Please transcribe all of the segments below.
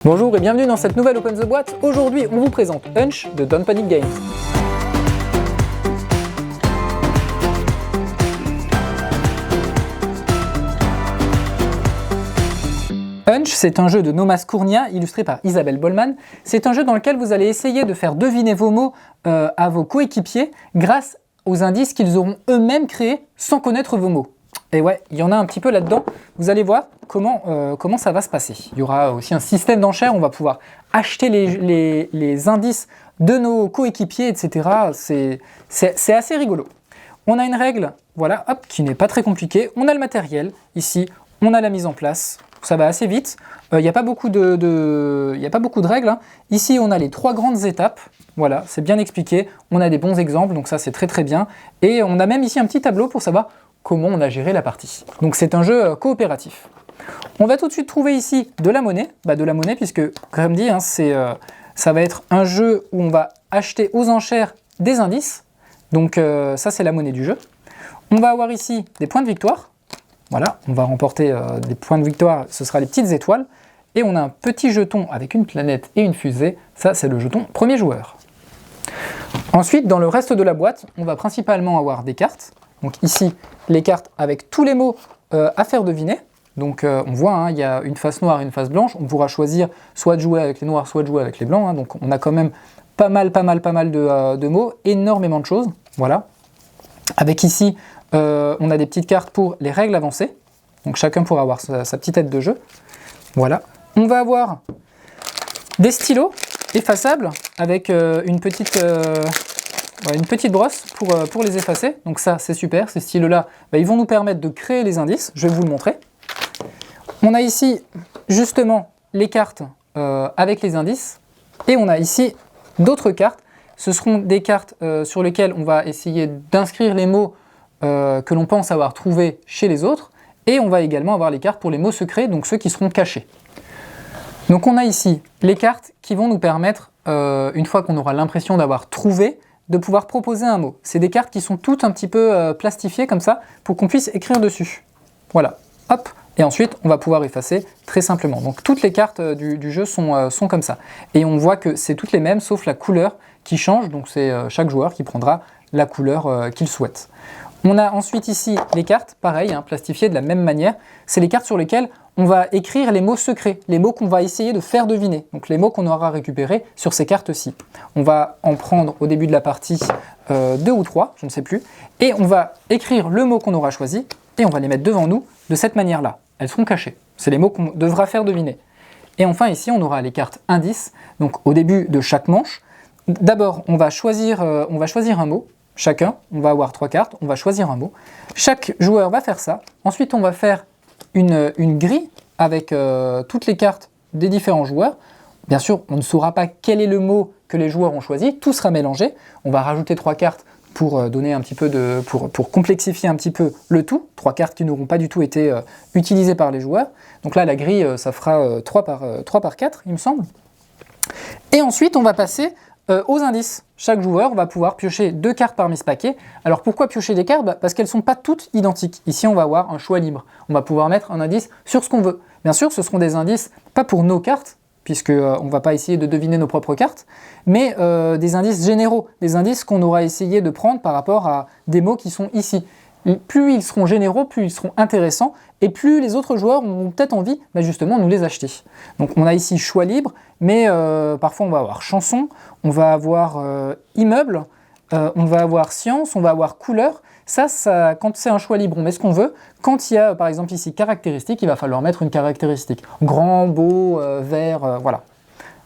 Bonjour et bienvenue dans cette nouvelle Open the Boîte. Aujourd'hui, on vous présente Hunch de Don't Panic Games. Hunch, c'est un jeu de Nomas Cournia, illustré par Isabelle Bollman. C'est un jeu dans lequel vous allez essayer de faire deviner vos mots à vos coéquipiers grâce aux indices qu'ils auront eux-mêmes créés sans connaître vos mots. Et ouais, il y en a un petit peu là-dedans. Vous allez voir comment ça va se passer. Il y aura aussi un système d'enchères. On va pouvoir acheter les indices de nos coéquipiers, etc. C'est assez rigolo. On a une règle, voilà, hop, qui n'est pas très compliquée. On a le matériel. Ici, on a la mise en place. Ça va assez vite. Il n'y a pas beaucoup de règles, hein. Ici, on a les 3 grandes étapes. Voilà, c'est bien expliqué. On a des bons exemples, donc ça, c'est très très bien. Et on a même ici un petit tableau pour savoir comment on a géré la partie. Donc c'est un jeu coopératif. On va tout de suite trouver ici de la monnaie, puisque comme dit, hein, ça va être un jeu où on va acheter aux enchères des indices. Donc ça c'est la monnaie du jeu. On va avoir ici des points de victoire. Voilà, on va remporter des points de victoire, ce sera les petites étoiles. Et on a un petit jeton avec une planète et une fusée. Ça c'est le jeton premier joueur. Ensuite, dans le reste de la boîte, on va principalement avoir des cartes. Donc ici, les cartes avec tous les mots à faire deviner. Donc on voit, hein, il y a une face noire et une face blanche. On pourra choisir soit de jouer avec les noirs, soit de jouer avec les blancs. Hein. Donc on a quand même pas mal de mots, énormément de choses. Voilà. Avec ici, on a des petites cartes pour les règles avancées. Donc chacun pourra avoir sa petite aide de jeu. Voilà. On va avoir des stylos effaçables avec une petite brosse pour les effacer. Donc ça, c'est super. Ces stylos-là, ils vont nous permettre de créer les indices. Je vais vous le montrer. On a ici, justement, les cartes avec les indices. Et on a ici d'autres cartes. Ce seront des cartes sur lesquelles on va essayer d'inscrire les mots que l'on pense avoir trouvés chez les autres. Et on va également avoir les cartes pour les mots secrets, donc ceux qui seront cachés. Donc on a ici les cartes qui vont nous permettre, une fois qu'on aura l'impression d'avoir trouvé, de pouvoir proposer un mot. C'est des cartes qui sont toutes un petit peu plastifiées comme ça, pour qu'on puisse écrire dessus. Voilà, hop, et ensuite on va pouvoir effacer très simplement. Donc toutes les cartes du jeu sont comme ça. Et on voit que c'est toutes les mêmes, sauf la couleur qui change, donc c'est chaque joueur qui prendra la couleur qu'il souhaite. On a ensuite ici les cartes, pareil, hein, plastifiées de la même manière. C'est les cartes sur lesquelles on va écrire les mots secrets, les mots qu'on va essayer de faire deviner. Donc les mots qu'on aura récupérés sur ces cartes-ci. On va en prendre au début de la partie 2 ou 3, je ne sais plus. Et on va écrire le mot qu'on aura choisi et on va les mettre devant nous de cette manière-là. Elles seront cachées. C'est les mots qu'on devra faire deviner. Et enfin ici, on aura les cartes indices. Donc au début de chaque manche, d'abord on va choisir un mot. Chacun, on va avoir 3 cartes, on va choisir un mot. Chaque joueur va faire ça. Ensuite, on va faire une grille avec toutes les cartes des différents joueurs. Bien sûr, on ne saura pas quel est le mot que les joueurs ont choisi. Tout sera mélangé. On va rajouter 3 cartes pour donner un petit peu pour complexifier un petit peu le tout. 3 cartes qui n'auront pas du tout été utilisées par les joueurs. Donc là, la grille, ça fera 3 par 4, il me semble. Et ensuite, on va passer aux indices. Chaque joueur va pouvoir piocher 2 cartes parmi ce paquet. Alors pourquoi piocher des cartes? Parce qu'elles ne sont pas toutes identiques. Ici, on va avoir un choix libre. On va pouvoir mettre un indice sur ce qu'on veut. Bien sûr, ce seront des indices, pas pour nos cartes, puisqu'on ne va pas essayer de deviner nos propres cartes, mais des indices généraux, des indices qu'on aura essayé de prendre par rapport à des mots qui sont ici. Plus ils seront généraux, plus ils seront intéressants, et plus les autres joueurs ont peut-être envie justement de nous les acheter. Donc on a ici choix libre, mais parfois on va avoir chanson, on va avoir immeuble, on va avoir science, on va avoir couleur. Ça, quand c'est un choix libre, on met ce qu'on veut. Quand il y a par exemple ici caractéristique, il va falloir mettre une caractéristique. Grand, beau, vert, voilà.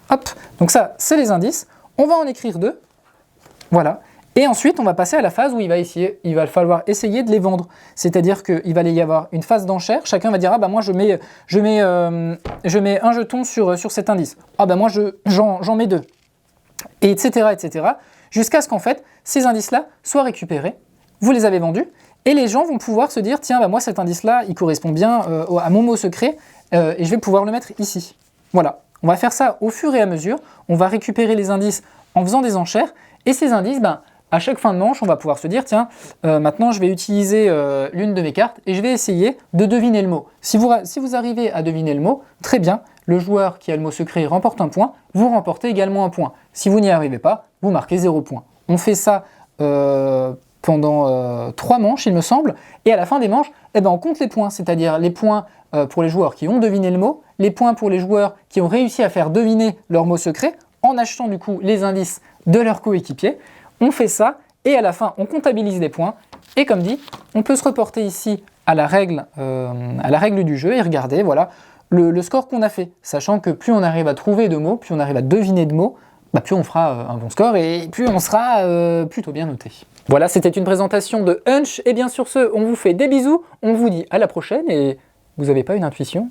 Hop, donc ça c'est les indices. On va en écrire 2, voilà. Et ensuite, on va passer à la phase où il va falloir essayer de les vendre. C'est-à-dire qu'il va y avoir une phase d'enchère. Chacun va dire « Ah bah moi je mets un jeton sur cet indice. Ah bah moi j'en mets 2. » Et etc. Jusqu'à ce qu'en fait, ces indices-là soient récupérés. Vous les avez vendus. Et les gens vont pouvoir se dire « Tiens, bah moi cet indice-là, il correspond bien à mon mot secret. Et je vais pouvoir le mettre ici. » Voilà. On va faire ça au fur et à mesure. On va récupérer les indices en faisant des enchères. Et ces indices, à chaque fin de manche, on va pouvoir se dire, tiens, maintenant je vais utiliser l'une de mes cartes et je vais essayer de deviner le mot. Si vous arrivez à deviner le mot, très bien, le joueur qui a le mot secret remporte un point, vous remportez également un point. Si vous n'y arrivez pas, vous marquez 0 point. On fait ça pendant 3 manches, il me semble, et à la fin des manches, eh ben, on compte les points, c'est-à-dire les points pour les joueurs qui ont deviné le mot, les points pour les joueurs qui ont réussi à faire deviner leur mot secret, en achetant du coup les indices de leurs coéquipiers. On fait ça, et à la fin, on comptabilise les points, et comme dit, on peut se reporter ici à la règle du jeu, et regarder, voilà, le score qu'on a fait, sachant que plus on arrive à trouver de mots, plus on arrive à deviner de mots, bah plus on fera un bon score et plus on sera plutôt bien noté. Voilà, c'était une présentation de Hunch, et bien sur ce, on vous fait des bisous, on vous dit à la prochaine, et vous n'avez pas une intuition ?